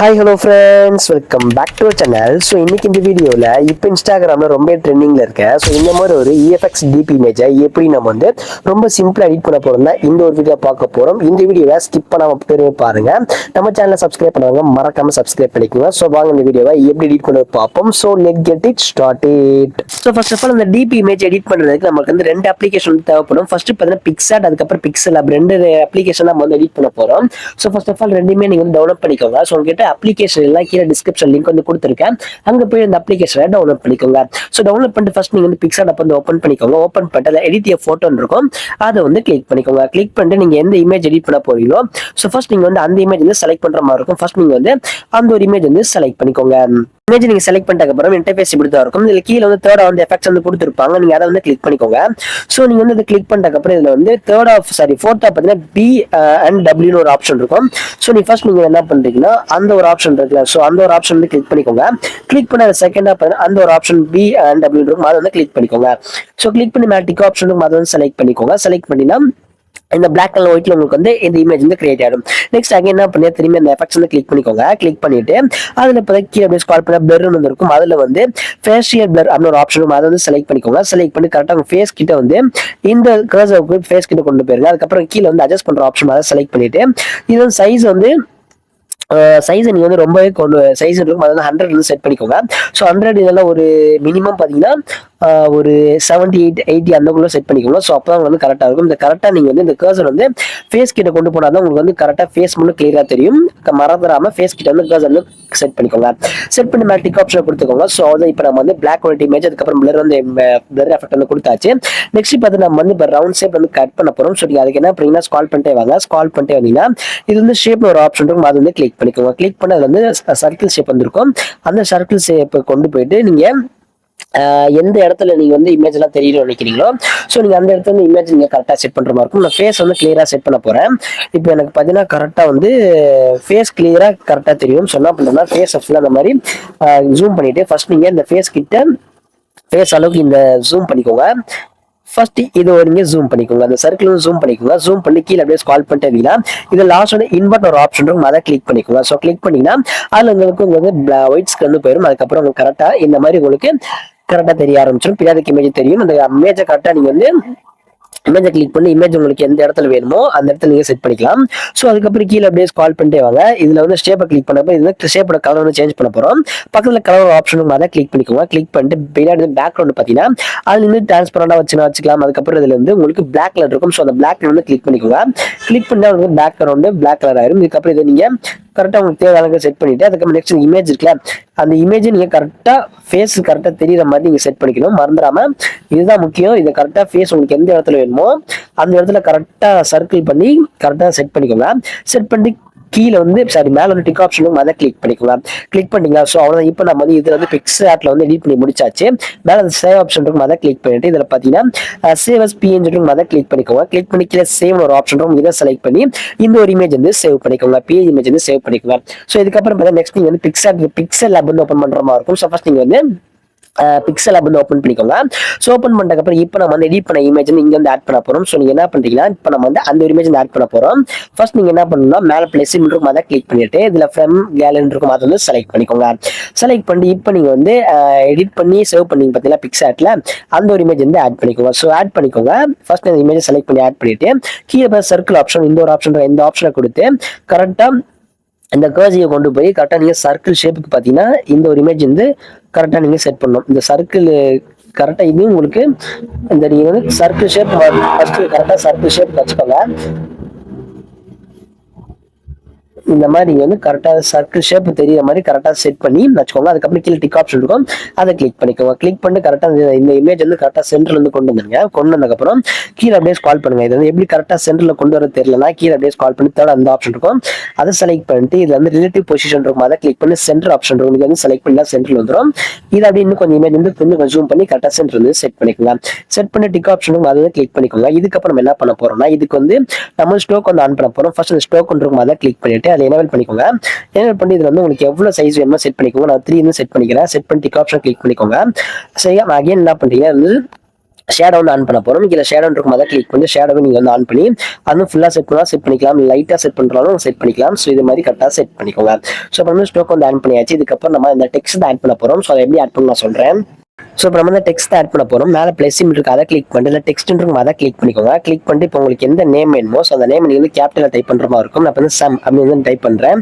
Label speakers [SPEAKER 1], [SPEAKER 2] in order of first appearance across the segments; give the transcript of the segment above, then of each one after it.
[SPEAKER 1] Hi hello friends, welcome back to channel. So இன்னைக்கு இந்த வீடியோவில் இப்போ இன்ஸ்டாகிராமில் ரொம்ப ட்ரெண்டிங்கில் இருக்க ஸோ இந்த மாதிரி ஒரு இஎஃப்எக்ஸ் டிபி இமேஜை எப்படி நம்ம வந்து ரொம்ப சிம்பிளாக எடிட் பண்ண போகிறோம் தான் இந்த ஒரு வீடியோ பார்க்க போகிறோம். இந்த வீடியோவை ஸ்கிப் பண்ணாமல் பேர் பாருங்க. நம்ம சேனலை சப்ஸ்கிரைப் பண்ணுவாங்க, மறக்காம சப்ஸ்கிரைப் பண்ணிக்கோங்க. ஸோ வாங்க இந்த வீடியோவை எப்படி எடிட் பண்ண பார்ப்போம். So let get it started. So first of all இந்த டிபி இமேஜ் எடிட் பண்ணுறதுக்கு நமக்கு வந்து ரெண்டு அப்ளிகேஷன் தேவைப்படும். ஃபர்ஸ்ட் பார்த்தீங்கன்னா பிக்சாட், அதுக்கப்புறம் பிக்சல், அப்படி ரெண்டு அப்ளிகேஷன் நம்ம வந்து எடிட் பண்ண போகிறோம். ஸோ ஃபர்ஸ்ட் ஆஃப் ஆல் ரெண்டுமே நீங்கள் வந்து டவுன்லோட் பண்ணிக்கோங்க. ஸோ உங்ககிட்ட அப்ளிகேஷன் எல்லாம் கீழே டிஸ்கிரிப்ஷன் லிங்க் வந்து கொடுத்துருக்கேன், அங்க போய் அந்த அப்ளிகேஷனை டவுன்லோட் பண்ணிக்கோங்க. ஸோ டவுன்லோட் பண்ணிட்டு ஃபர்ஸ்ட் நீங்க வந்து பிக்சாட் ஆப் வந்து ஓப்பன் பண்ணிக்கோங்க. ஓப்பன் பண்ணிட்டு அதில் எடிட் ஃபோட்டோ இருக்கும், அதை வந்து கிளிக் பண்ணிக்கோங்க. கிளிக் பண்ணிட்டு நீங்க எந்த இமேஜ் எடிட் பண்ண போறீங்களோ ஸோ ஃபர்ஸ்ட் நீங்க வந்து அந்த இமேஜ் வந்து செலக்ட் பண்ற மாதிரி இருக்கும். ஃபர்ஸ்ட் நீங்க வந்து அந்த ஒரு இமேஜ் வந்து செலக்ட் பண்ணிக்கோங்க. இமேஜ் நீங்க செலக்ட் பண்ணிட்டு அப்புறம் இன்டர்ஃபேஸ் இப்படி தான் இருக்கும். இதுல கீழே வந்து தேர்ட் வந்து எஃபெக்ட்ஸ் வந்து கொடுத்துருப்பாங்க, நீங்க அதை வந்து கிளிக் பண்ணிக்கோங்க. ஸோ நீங்க வந்து இதை கிளிக் பண்ணிட்டு அப்புறம் இதுல வந்து ஃபோர்த் பார்த்தீங்கன்னா பி அண்ட் டபிள்யூன்னு ஒரு ஆப்ஷன் இருக்கும். ஸோ நீ ஃபர்ஸ்ட் நீங்க என்ன பண்றீங்கன்னா அந்த ஒரு ஆப்ஷன் இருக்குல்ல, ஸோ அந்த ஒரு ஆப்ஷன் வந்து கிளிக் பண்ணிக்கோங்க. கிளிக் பண்ண செகண்டா அந்த ஒரு ஆப்ஷன் பி அண்ட் டபிள்யூ இருக்கும், அதை வந்து கிளிக் பண்ணிக்கோங்க. ஸோ கிளிக் பண்ணி மேல டிக் ஆப்ஷன் இருக்கும், அதை வந்து செலக்ட் பண்ணிக்கோங்க. செலக்ட் பண்ணினா இந்த பிளாக் கலர் ஒயிட்ல உங்களுக்கு வந்து இந்த இமேஜ் வந்து கிரியேட் ஆயிடும். நெக்ஸ்ட் அகைன் என்ன பண்ணி திரும்பி அந்த எஃபெக்ட்ஸ் வந்து கிளிக் பண்ணிக்கோங்க. கிளிக் பண்ணிட்டு அதுல இப்போ கீழே அப்படியே ஸ்க்ரால் பண்ண பிளர் வந்து இருக்கும், அதுல வந்து ஃபேஷியல் பிளர் அப்படின்னு ஒரு ஆப்ஷன் இருக்கும், அதை வந்து செலக்ட் பண்ணிக்கோங்க. செலக்ட் பண்ணி கரெக்டாக உங்க ஃபேஸ் கிட்ட வந்து இந்த கர்சருக்கு ஃபேஸ் கிட்ட கொண்டு போயிருங்க. அதுக்கப்புறம் கீழே வந்து அட்ஜஸ்ட் பண்ற ஆப்ஷன் அதை செலக்ட் பண்ணிட்டு இது வந்து சைஸ் வந்து சைஸ் நீங்க வந்து ரொம்பவே சைஸ் இருக்கும், அதை வந்து 100 வந்து செட் பண்ணிக்கோங்க. ஸோ 100 இதெல்லாம் ஒரு மினிமம் பார்த்தீங்கன்னா ஒரு 78-80 அந்தக்குள்ள செட் பண்ணிக்கோங்க. ஸோ அப்பதான் வந்து கரெக்டாக இருக்கும். இந்த கரெக்டாக நீங்க வந்து இந்த கர்சர் வந்து ஃபேஸ் கிட்ட கொண்டு போனால் தான் உங்களுக்கு வந்து கரெக்டாக ஃபேஸ் மட்டும் கிளியரா தெரியும். மறந்துடாம ஃபேஸ் கிட்ட வந்து கர்சர் வந்து செட் பண்ணிக்கோங்க. செட் பண்ணி மேலே டிக் ஆப்ஷன் கொடுத்துக்கோங்க. ஸோ அதை இப்போ நம்ம வந்து பிளாக் ஒயிட் இமேஜ், அதுக்கப்புறம் பிளர் வந்து பிளர் எஃபெக்ட் வந்து கொடுத்தாச்சு. நெக்ஸ்ட் பார்த்து நம்ம வந்து இப்போ ரவுண்ட் ஷேப் வந்து கட் பண்ண போறோம். ஸோ நீங்க அதுக்கு என்ன பண்ணீங்கன்னா ஸ்கால் பண்ணிட்டே வாங்க. ஸ்கால் பண்ணிட்டே வந்தீங்கன்னா இது வந்து ஷேப்ல ஒரு ஆப்ஷன் இருக்கும், அது வந்து கிளிக் பண்ணிக்கோங்க. கிளிக் பண்ண அது வந்து சர்க்கிள் ஷேப் வந்துருக்கும். அந்த சர்க்கிள் ஷேப்பை கொண்டு போயிட்டு நீங்க எந்த இடத்துல நீங்க வந்து இமேஜ் எல்லாம் தெரியணும் நினைக்கிறீங்களோ ஸோ நீங்க அந்த இடத்துல வந்து இமேஜ் நீங்க கரெக்டா செட் பண்ற மாதிரி இருக்கும். நான் ஃபேஸ் வந்து கிளியரா செட் பண்ண போறேன். இப்போ எனக்கு பார்த்தீங்கன்னா கரெக்டா வந்து ஃபேஸ் கிளியரா கரெக்டா தெரியும். ஸோ என்ன பண்றேன்னா ஃபேஸ் ஃபுல்லாக அந்த மாதிரி ஜூம் பண்ணிட்டு ஃபர்ஸ்ட் நீங்க இந்த ஃபேஸ் கிட்ட ஃபேஸ் அளவுக்கு இந்த ஜூம் பண்ணிக்கோங்க. ஃபர்ஸ்ட் இது நீங்க ஜூம் பண்ணிக்கோங்க, அந்த சர்க்கிள் வந்து ஜூம் பண்ணிக்கோங்க. ஜூம் பண்ணி கீழே அப்படியே ஸ்கால் பண்ணிட்டு இருந்தீங்கன்னா இது லாஸ்ட் வந்து இன்வெர்ட் ஒரு ஆப்ஷன் இருக்கும், அதை கிளிக் பண்ணிக்கோங்க. ஸோ கிளிக் பண்ணீங்கன்னா அதுல உங்களுக்கு ஒயிட் ஸ்கேன் வந்து போயிடும். அதுக்கப்புறம் உங்களுக்கு கரெக்டா இந்த மாதிரி உங்களுக்கு கரெக்டா தெரிய ஆரம்பிச்சிடும். பின்னாடி இமேஜ் தெரியும். அந்த இமேஜை கரெக்டா நீங்க வந்து இமேஜை கிளிக் பண்ணி இமேஜ் உங்களுக்கு எந்த இடத்துல வேணுமோ அந்த இடத்துல நீங்க செட் பண்ணிக்கலாம். ஸோ அதுக்கப்புறம் கீழே அப்படியே ஸ்கால் பண்ணிட்டே வாங்க. இதுல வந்து ஷேப்பை கிளிக் பண்ணப்போ இது ஷேப்போட கலர் வந்து சேஞ்ச் பண்ண போறோம். பக்கத்துல கலர் ஆப்ஷன் அதை கிளிக் பண்ணிக்கோங்க. கிளிக் பண்ணிட்டு பின்னாடி பேக்ரவுண்ட் பாத்தீங்கன்னா அதுல இருந்து டிரான்ஸ்பரண்டா வச்சுக்கலாம். அதுக்கப்புறம் இதுல இருந்து உங்களுக்கு பிளாக் கலர் இருக்கும். ஸோ அந்த பிளாக் கலர் வந்து கிளிக் பண்ணிக்கோங்க. கிளிக் பண்ணா உங்களுக்கு பேக்ரவுண்ட் பிளாக் கலர் ஆயிரும். இதுக்கப்புறம் இதை நீங்க கரெக்டா உங்களுக்கு தேவையான செட் பண்ணிட்டு அதுக்கப்புறம் நெக்ஸ்ட் இமேஜ் இருக்குல்ல, அந்த இமேஜ் நீங்க கரெக்டா ஃபேஸ் கரெக்டா தெரியுற மாதிரி நீங்க செட் பண்ணிக்கணும். மறந்துடாம இதுதான் முக்கியம். இதை கரெக்டா ஃபேஸ் உங்களுக்கு எந்த இடத்துல வேணுமோ அந்த இடத்துல கரெக்டா சர்க்கிள் பண்ணி கரெக்டா செட் பண்ணிக்கோங்க. செட் பண்ணி கீழே வந்து மேல வந்து டிக் ஆப்ஷனும் அதை கிளிக் பண்ணிக்கோங்க. கிளிக் பண்ணீங்களா? ஸோ அவ்வளோதான். இப்போ நம்ம வந்து இதுல வந்து பிக்சாட்ல வந்து எடிட் பண்ணி முடிச்சாச்சு. மேல அந்த சேவ் ஆப்ஷன் இருக்கும், அதை கிளிக் பண்ணிட்டு இதுல பாத்தீங்கன்னா சேவ் அஸ் பிஎன்ஜி இருக்கும், அதை கிளிக் பண்ணிக்கோங்க. கிளிக் பண்ணி கீழே சேவ் ஒரு ஆப்ஷன் இருக்கும், இதை செலக்ட் பண்ணி இந்த ஒரு இமேஜ் வந்து சேவ் பண்ணிக்கோங்க. பிஎன்ஜி இமேஜ் வந்து சேவ் பண்ணிக்கோங்க. ஸோ இதுக்கப்புறம் பார்த்தா நெக்ஸ்ட் நீங்க வந்து பிக்சல் லேப் வந்து ஓப்பன் பண்ற மாதிரி இருக்கும். ஸோ ஃபர்ஸ்ட் நீங்க வந்து பிக்சல் ஆப் வந்து ஓப்பன் பண்ணிக்கோங்க. ஸோ ஓப்பன் பண்ணதுக்கப்புறம் இப்போ நம்ம வந்து எடிட் பண்ண இமேஜ் வந்து இங்க வந்து ஆட் பண்ண போறோம். ஸோ நீங்க என்ன பண்றீங்கன்னா இப்போ நம்ம வந்து அந்த ஒரு இமேஜ் வந்து ஆட் பண்ண போறோம். ஃபர்ஸ்ட் நீங்க என்ன பண்ணணும்னா மேல பிளேஸ் இருக்கும், அதை கிளிக் பண்ணிட்டு இதுல ஃப்ரம் கேலரி இருக்கும், அதை வந்து செலக்ட் பண்ணிக்கோங்க. செலக்ட் பண்ணி இப்போ நீங்க வந்து எடிட் பண்ணி சேவ் பண்ணீங்க பார்த்தீங்கன்னா பிக்சாட்ல அந்த ஒரு இமேஜ் வந்து ஆட் பண்ணிக்கோங்க. ஸோ ஆட் பண்ணிக்கோங்க. ஃபர்ஸ்ட் அந்த இமேஜ் செலக்ட் பண்ணி ஆட் பண்ணிட்டு கீழே சர்க்கிள் ஆப்ஷன் இந்த ஒரு ஆப்ஷன் இந்த ஆப்ஷனை கொடுத்து கரெக்டா இந்த கர்சியை கொண்டு போய் கரெக்டாக நீங்கள் சர்க்கிள் ஷேப்புக்கு பார்த்தீங்கன்னா இந்த ஒரு இமேஜ் வந்து கரெக்டாக நீங்கள் செட் பண்ணணும். இந்த சர்க்கிள் கரெக்டாக இது உங்களுக்கு இந்த நீங்கள் வந்து சர்க்கிள் ஷேப் ஃபர்ஸ்ட் கரெக்டாக சர்க்கிள் ஷேப் வச்சுக்கோங்க. இந்த மாதிரி நீங்க வந்து கரெக்டா சர்க்கிள் ஷேப் தெரியுற மாதிரி கரெக்டா செட் பண்ணி வச்சுக்கோங்க. அதுக்கப்புறம் கீழே டிக் ஆப்ஷன் இருக்கும், அதை கிளிக் பண்ணிக்கோங்க. கிளிக் பண்ணிட்டு கரெக்டா இந்த இமேஜ் வந்து கரெக்டா சென்டர்ல இருந்து கொண்டு வந்துருங்க. கொண்டு வந்ததுக்கப்புறம் கீழே அப்படியே ஸ்கால் பண்ணுங்க. இது வந்து எப்படி கரெக்டா சென்டர்ல கொண்டு வர தெரியலனா கீழே அப்படியே ஸ்கால் பண்ணி தேர்ட் அந்த ஆப்ஷன் இருக்கும், அதை செலக்ட் பண்ணிட்டு இதுல வந்து ரிலேட்டிவ் பொசிஷன் இருக்கும், அதை கிளிக் பண்ணி சென்டர் ஆப்ஷன் இருக்கும், இது வந்து செலக்ட் பண்ணா சென்டர்ல வந்துடும். இது அப்படி இன்னும் கொஞ்சம் இமேஜ் வந்து கொஞ்சம் ஜூம் பண்ணி கரெக்டா சென்டர் வந்து செட் பண்ணிக்கோங்க. செட் பண்ணி டிக் ஆப்ஷன் அதை வந்து கிளிக் பண்ணிக்கோங்க. இதுக்கப்புறம் என்ன பண்ண போறோம்னா இதுக்கு வந்து நம்ம ஸ்டோக் வந்து ஆன் பண்ண போறோம். ஃபர்ஸ்ட் அந்த ஸ்டோக் இருக்கும், அதை கிளிக் பண்ணிட்டு அதை எனேபிள் பண்ணிக்கோங்க. எனேபிள் பண்ணி இதுல வந்து உங்களுக்கு எவ்வளவு சைஸ் வேணுமோ செட் பண்ணிக்கோங்க. நான் 3 வந்து செட் பண்ணிக்கிறேன். செட் பண்ணி டிக் ஆப்ஷன் கிளிக் பண்ணிக்கோங்க. சரியா? அகைன் என்ன பண்றீங்க வந்து ஷேடோ வந்து ஆன் பண்ண போறோம். கீழே ஷேடோ இருக்கும் அதை கிளிக் பண்ணி ஷேடோவை நீங்க வந்து ஆன் பண்ணி அதுவும் ஃபுல்லா செட் பண்ணலாம், செட் பண்ணிக்கலாம், லைட்டா செட் பண்றாலும் செட் பண்ணிக்கலாம். ஸோ இது மாதிரி கரெக்டாக செட் பண்ணிக்கோங்க. ஸோ அப்புறம் வந்து ஸ்டோக் வந்து ஆட் பண்ணியாச்சு. இதுக்கப்புறம் நம்ம இந்த டெக்ஸ்ட் ஆட் பண்ண போறோம். ஸோ அதை எப்படி ஆட் பண்ண நான் சொல்றேன். ஸோ இப்போ நம்ம வந்து டெக்ஸ்ட் ஆட் பண்ண போறோம். மேலே பிளஸ் சிம்பிள் இருக்கு, அதை கிளிக் பண்ணிட்டு இல்லை டெக்ஸ்ட் இருக்கும் அதை கிளிக் பண்ணிக்கோங்க. கிளிக் பண்ணிட்டு இப்போ உங்களுக்கு எந்த நேம் வேணுமோ ஸோ அந்த நேம் நீங்க வந்து கேபிட்டல டைப் பண்ற மாதிரி இருக்கும். நான் வந்து சம் அப்படின்னு வந்து டைப் பண்றேன்,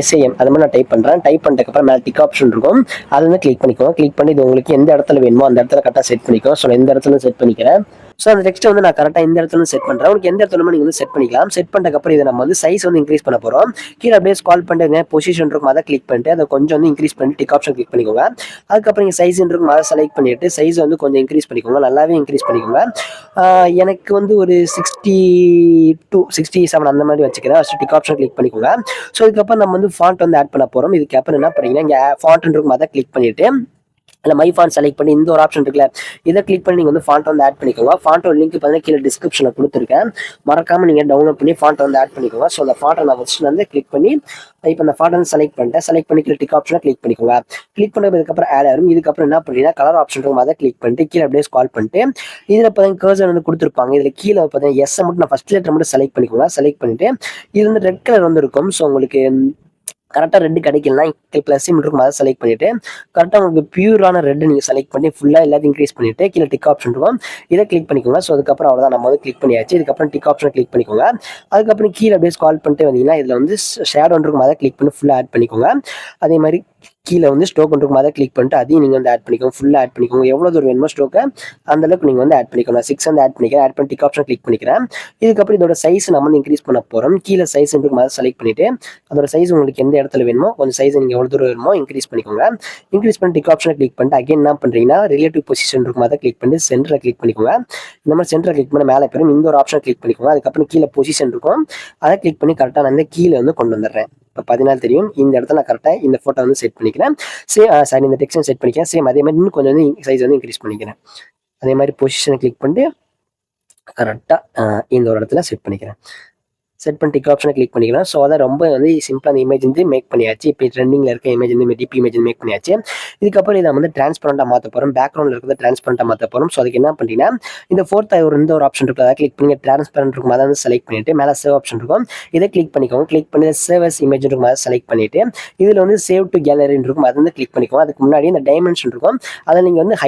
[SPEAKER 1] SAM அது மாதிரி நான் டைப் பண்றேன். டைப் பண்ணிட்டு அப்புறம் மேலே டிக் ஆப்ஷன் இருக்கும், அதை வந்து கிளிக் பண்ணிக்கோங்க. கிளிக் பண்ணி இது உங்களுக்கு எந்த இடத்துல வேணுமோ அந்த இடத்துல கரெக்டாக செட் பண்ணிக்கோ. ஸோ எந்த இடத்துல செட் பண்ணிக்கிறேன். ஸோ அந்த டெக்ஸ்ட்டை வந்து நான் கரெக்டாக இந்த இடத்துல செட் பண்ணுறேன். உங்களுக்கு எந்த இடத்துல நீங்கள் வந்து செட் பண்ணிக்கலாம். செட் பண்ணதுக்கப்புறம் இதை நம்ம வந்து சைஸ் வந்து இன்க்ரீஸ் பண்ண போகிறோம். கீழே அப்படியே ஸ்கால் பண்ணிட்டு பொசிஷன் இருக்கும் அதை கிளிக் பண்ணிட்டு அதை கொஞ்சம் வந்து இன்க்ரீஸ் பண்ணி டிக் ஆப்ஷன் கிளிக் பண்ணிக்கோங்க. அதுக்கப்புறம் நீங்கள் சைஸ் இருக்கும் அதை செலக்ட் பண்ணிட்டு சைஸ் வந்து கொஞ்சம் இன்க்ரீஸ் பண்ணிக்கோங்க, நல்லாவே இன்க்ரீஸ் பண்ணிக்கோங்க. எனக்கு வந்து ஒரு 62 67 அந்த மாதிரி வச்சுக்கிறேன். ஃபஸ்ட்டு டிக் ஆப்ஷன் கிளிக் பண்ணிக்கோங்க. ஸோ இதுக்கப்புறம் நம்ம வந்து ஃபாண்ட் வந்து ஆட் பண்ண போகிறோம். இதுக்கப்புறம் என்ன பண்ணுறீங்கன்னா இங்கே ஃபாண்ட் இருக்கும் அதை கிளிக் பண்ணிட்டு இல்லை மை ஃபாண்ட் செலக்ட் பண்ணி இந்த ஒரு ஆப்ஷன் இருக்குல்ல இதை கிளிக் பண்ணி நீங்கள் வந்து ஃபாண்ட் வந்து ஆட் பண்ணிக்கோங்க. ஃபாண்ட்டோட லிங்க் பார்த்தீங்கன்னா கீழே டிஸ்கிரிப்ஷனில் கொடுத்துருக்கேன், மறக்காம நீங்கள் டவுன்லோட் பண்ணி ஃபாண்ட் வந்து ஆட் பண்ணிக்கோங்க. ஸோ அந்த ஃபாண்ட்டை நான் ஃபஸ்ட்டு வந்து கிளிக் பண்ணி இப்போ அந்த ஃபாண்ட் வந்து செலக்ட் பண்ணிட்டேன். செலக்ட் பண்ணி கீழே டிக் ஆப்ஷனை கிளிக் பண்ணிக்கோங்க. கிளிக் பண்ணதுக்கப்புறம் ஆட் ஆகும். இதுக்கப்புறம் என்ன பண்ணுறீங்கன்னா கலர் ஆப்ஷன் இருக்கும் அதை கிளிக் பண்ணிட்டு கீழே அப்படியே ஸ்கால் பண்ணிட்டு இதில் பார்த்தீங்கன்னா கர்சர் வந்து கொடுத்துருப்பாங்க. இதில் கீழே பார்த்தீங்கன்னா எஸ்ஸை மட்டும் நான் ஃபஸ்ட் லெட்டர் மட்டும் செலக்ட் பண்ணிக்கோங்க. செலக்ட் பண்ணிட்டு இது வந்து ரெட் கலர் வந்து இருக்கும். ஸோ உங்களுக்கு கரெக்டாக ரெட்டு கிடைக்கலனா ப்ளஸ் இருக்கும் அதை செலக்ட் பண்ணிட்டு கரெக்டாக உங்களுக்கு பியூரான ரெட்டு நீங்கள் செலக்ட் பண்ணி ஃபுல்லாக எல்லாத்தையும் இன்க்ரீஸ் பண்ணிட்டு கீழே டிக் ஆப்ஷன் இருக்கும் இதை கிளிக் பண்ணிக்கோங்க. ஸோ அதுக்கப்புறம் அவ்வளோதான், நம்ம வந்து கிளிக் பண்ணியாச்சு. இதுக்கப்புறம் டிக் ஆப்ஷன் கிளிக் பண்ணிக்கோங்க. அதுக்கப்புறம் கீழே அப்படியே ஸ்கால் பண்ணிட்டு வந்தீங்கன்னா இதில் வந்து ஷேடோ இருக்கும் அதை கிளிக் பண்ணி ஃபுல்லாக ஆட் பண்ணிக்கோங்க. அதே மாதிரி கீழே வந்து ஸ்டோக் இருக்கும் அதை கிளிக் பண்ணிட்டு அதையும் நீங்கள் வந்து ஆட் பண்ணிக்கோங்க, ஃபுல்லாக ஆட் பண்ணிக்கோங்க. எவ்வளோ தூரம் வேணுமோ ஸ்டோக்கை அந்த அளவுக்கு நீங்கள் வந்து ஆட் பண்ணிக்கோங்க. 6 வந்து ஆட் பண்ணிக்கிறேன். ஆட் பண்ணி டிக் ஆப்ஷன் கிளிக் பண்ணிக்கிறேன். இதுக்கப்புறம் இதோட சைஸ் நம்ம வந்து இன்க்ரீஸ் பண்ண போகிறோம். கீழே சைஸ் இருக்கும் அதை செலக்ட் பண்ணிட்டு அதோட சைஸ் உங்களுக்கு எந்த இடத்துல வேணுமோ கொஞ்சம் சைஸ் நீங்கள் எவ்வளோ தூரம் வேணுமோ இன்க்ரீஸ் பண்ணிக்கோங்க. இன்க்ரீஸ் பண்ணி டிக் ஆப்ஷனை கிளிக் பண்ணிட்டு அகைன் என்ன பண்ணுறீங்கன்னா ரிலேட்டிவ் பொசிஷன் இருக்கும் அதை கிளிக் பண்ணி சென்டரை கிளிக் பண்ணிக்கோங்க. இந்த மாதிரி சென்டரை கிளிக் பண்ணி மேலே போயிடும் இந்த ஒரு ஆப்ஷன் கிளிக் பண்ணிக்கோங்க. அதுக்கப்புறம் கீழே பொசிஷன் இருக்கும் அதை கிளிக் பண்ணி கரெக்டாக நான் வந்து கீழே வந்து கொண்டு வந்துடுறேன். இப்போ 14 தெரியும். இந்த இடத்துல நான் கரெக்டாக இந்த ஃபோட்டோ வந்து செட் பண்ணிக்கிறேன். சாரி இந்த டெக்ஸ்ட் செட் பண்ணிக்கிறேன். சேம் அதே மாதிரி இன்னும் கொஞ்சம் வந்து சைஸ் வந்து இன்க்ரீஸ் பண்ணிக்கிறேன். அதே மாதிரி பொசிஷனை கிளிக் பண்ணிட்டு கரெக்டாக இந்த ஒரு இடத்துல செட் பண்ணிக்கிறேன். செட் பண்ணி டிக் ஆப்ஷனை கிளிக் பண்ணிக்கலாம். ஸோ அதை ரொம்ப வந்து சிம்பிளாக அந்த இமேஜ் வந்து மேக் பண்ணியாச்சு. இப்போ ட்ரெண்டிங்கில் இருக்க இமேஜ் வந்து டிபி இமேஜ் வந்து மேக் பண்ணியாச்சு. இதுக்கப்புறம் இதை வந்து டிரான்ஸ்பரண்டாக மாற்ற போகிறோம். பேக்ரவுண்டில் இருக்கிறத டிரான்ஸ்பரண்டாக மாற்ற போகிறோம். ஸோ அதுக்கு என்ன பண்ணிட்டீங்கன்னா இந்த இந்த ஒரு ஆப்ஷன் இருக்கும் அதை கிளிக் பண்ணி டிரான்ஸ்பரண்ட் இருக்கும் அதை வந்து செலக்ட் பண்ணிட்டு மேலே சேவ் ஆப்ஷன் இருக்கும் இதை கிளிக் பண்ணிக்கோங்க. கிளிக் பண்ணி சேவ் அஸ் இமேஜ் இருக்கும் அதை செலக்ட் பண்ணிட்டு இதில் வந்து சேவ் டு கேலரின்னு இருக்கும் அதை வந்து கிளிக் பண்ணிக்கோங்க. அதுக்கு முன்னாடி இந்த டைமென்ஷன் இருக்கும் அதை நீங்கள் வந்து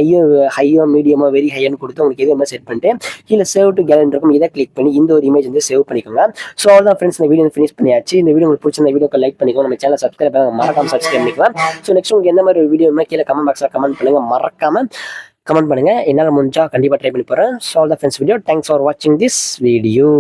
[SPEAKER 1] ஹையோ மீடியமோ வெரி ஹையன்னு கொடுத்து உங்களுக்கு எது மாதிரி செட் பண்ணிட்டு கீழே சேவ் டு கேலரி இருக்கும் இதை கிளிக் பண்ணி இந்த ஒரு இமேஜ் வந்து சேவ் பண்ணிக்கோங்க. ஸோ அவ்வளோதான் ஃப்ரெண்ட்ஸ், இந்த வீடியோ ஃபினிஷ் பண்ணியாச்சு. இந்த வீடியோ உங்களுக்கு பிடிச்ச வீடியோக்கு லைக் பண்ணிக்கோங்க, நம்ம சேனல் சப்ஸ்கிரைப் பண்ணுங்க, மறக்காம சப்ஸ்கிரைப் பண்ணிக்கலாம். ஸோ நெக்ஸ்ட் உங்களுக்கு எந்த மாதிரி ஒரு வீடியோ கீழே கமெண்ட் பாக்ஸில் கமெண்ட் பண்ணுங்க, மறக்காம கமெண்ட் பண்ணுங்க. என்னால் முடிஞ்சா கண்டிப்பாக ட்ரை பண்ணி போகிறேன். So all the friends video. Thanks for வாட்சிங் திஸ் வீடியோ.